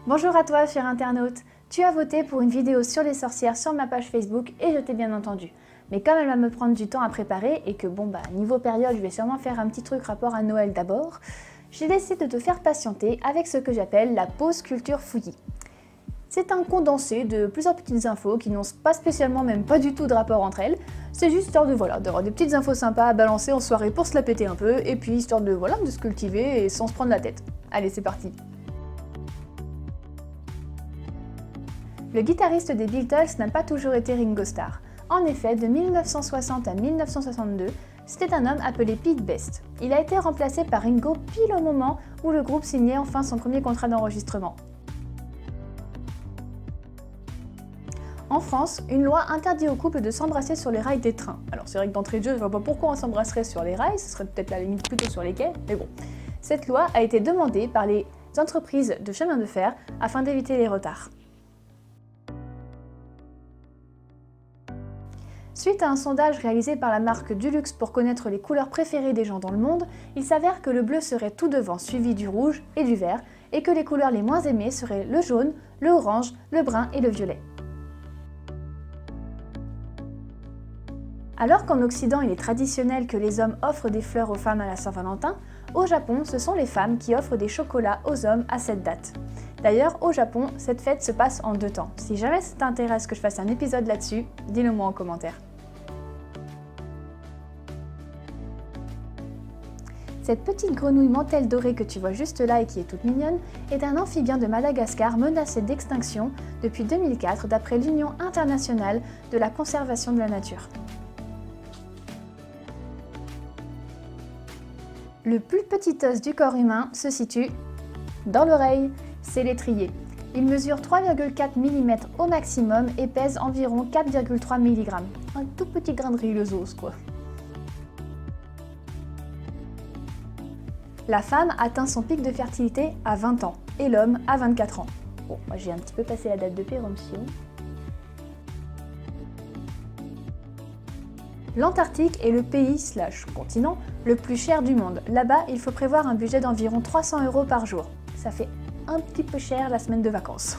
Bonjour à toi, cher internaute. Tu as voté pour une vidéo sur les sorcières sur ma page Facebook et je t'ai bien entendu. Mais comme elle va me prendre du temps à préparer et que niveau période, je vais sûrement faire un petit truc rapport à Noël d'abord, j'ai décidé de te faire patienter avec ce que j'appelle la pause culture fouillis. C'est un condensé de plusieurs petites infos qui n'ont pas spécialement, même pas du tout de rapport entre elles. C'est juste histoire d'avoir des petites infos sympas à balancer en soirée pour se la péter un peu, et puis histoire de se cultiver et sans se prendre la tête. Allez, c'est parti. Le guitariste des Beatles n'a pas toujours été Ringo Starr. En effet, de 1960 à 1962, c'était un homme appelé Pete Best. Il a été remplacé par Ringo pile au moment où le groupe signait enfin son premier contrat d'enregistrement. En France, une loi interdit aux couples de s'embrasser sur les rails des trains. Alors c'est vrai que d'entrée de jeu, je ne vois pas pourquoi on s'embrasserait sur les rails, ce serait peut-être la limite plutôt sur les quais, mais bon. Cette loi a été demandée par les entreprises de chemin de fer afin d'éviter les retards. Suite à un sondage réalisé par la marque Dulux pour connaître les couleurs préférées des gens dans le monde, il s'avère que le bleu serait tout devant, suivi du rouge et du vert, et que les couleurs les moins aimées seraient le jaune, le orange, le brun et le violet. Alors qu'en Occident il est traditionnel que les hommes offrent des fleurs aux femmes à la Saint-Valentin, au Japon ce sont les femmes qui offrent des chocolats aux hommes à cette date. D'ailleurs, au Japon, cette fête se passe en 2 temps. Si jamais ça t'intéresse que je fasse un épisode là-dessus, dis-le moi en commentaire. Cette petite grenouille mantelle dorée que tu vois juste là et qui est toute mignonne est un amphibien de Madagascar menacé d'extinction depuis 2004 d'après l'Union internationale de la conservation de la nature. Le plus petit os du corps humain se situe dans l'oreille, c'est l'étrier. Il mesure 3,4 mm au maximum et pèse environ 4,3 mg. Un tout petit grain de riz le os quoi. La femme atteint son pic de fertilité à 20 ans et l'homme à 24 ans. Bon, moi j'ai un petit peu passé la date de péremption. L'Antarctique est le pays/continent le plus cher du monde. Là-bas, il faut prévoir un budget d'environ 300 € par jour. Ça fait un petit peu cher la semaine de vacances.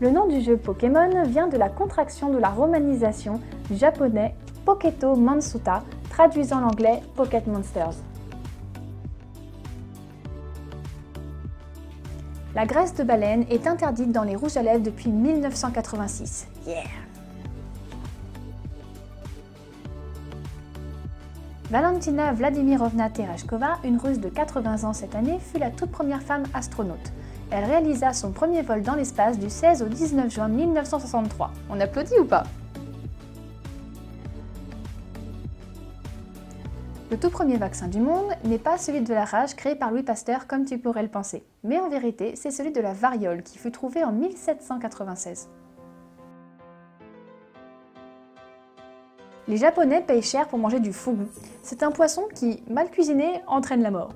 Le nom du jeu Pokémon vient de la contraction de la romanisation du japonais Poketo Monsuta, traduisant l'anglais Pocket Monsters. La graisse de baleine est interdite dans les rouges à lèvres depuis 1986. Yeah! Valentina Vladimirovna Tereshkova, une Russe de 80 ans cette année, fut la toute première femme astronaute. Elle réalisa son premier vol dans l'espace du 16 au 19 juin 1963. On applaudit ou pas? Le tout premier vaccin du monde n'est pas celui de la rage créé par Louis Pasteur comme tu pourrais le penser, mais en vérité c'est celui de la variole qui fut trouvé en 1796. Les Japonais payent cher pour manger du fugu. C'est un poisson qui, mal cuisiné, entraîne la mort.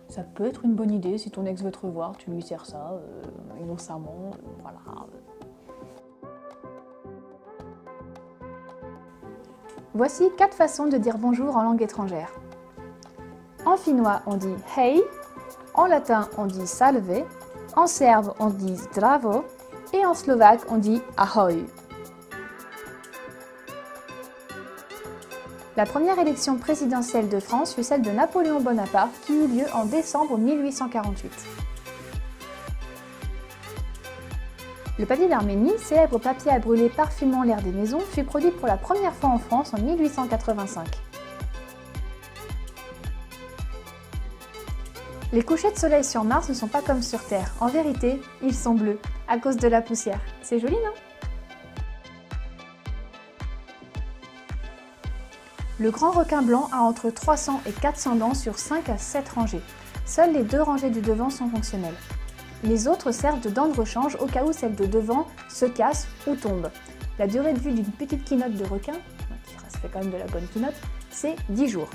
Ça peut être une bonne idée si ton ex veut te revoir, tu lui sers ça, innocemment, voilà. Voici 4 façons de dire bonjour en langue étrangère. En finnois, on dit « hei », en latin, on dit « salve », en serbe, on dit « zdravo » et en slovaque, on dit « ahoj ». La première élection présidentielle de France fut celle de Napoléon Bonaparte qui eut lieu en décembre 1848. Le papier d'Arménie, célèbre papier à brûler parfumant l'air des maisons, fut produit pour la première fois en France en 1885. Les couchers de soleil sur Mars ne sont pas comme sur Terre. En vérité, ils sont bleus, à cause de la poussière. C'est joli, non? Le grand requin blanc a entre 300 et 400 dents sur 5 à 7 rangées. Seules les 2 rangées du devant sont fonctionnelles. Les autres servent de dents de rechange au cas où celle de devant se casse ou tombe. La durée de vie d'une petite quinotte de requin, ça fait quand même de la bonne quinotte, c'est 10 jours.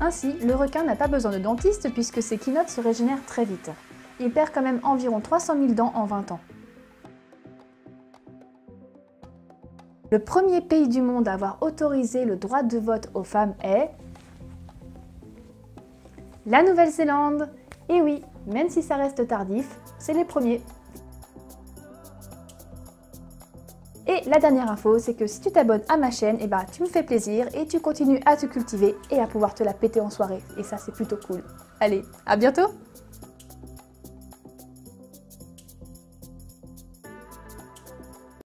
Ainsi, le requin n'a pas besoin de dentiste puisque ses quinottes se régénèrent très vite. Il perd quand même environ 300 000 dents en 20 ans. Le premier pays du monde à avoir autorisé le droit de vote aux femmes est La Nouvelle-Zélande. Et oui, même si ça reste tardif, c'est les premiers. Et la dernière info, c'est que si tu t'abonnes à ma chaîne, tu me fais plaisir et tu continues à te cultiver et à pouvoir te la péter en soirée. Et ça, c'est plutôt cool. Allez, à bientôt!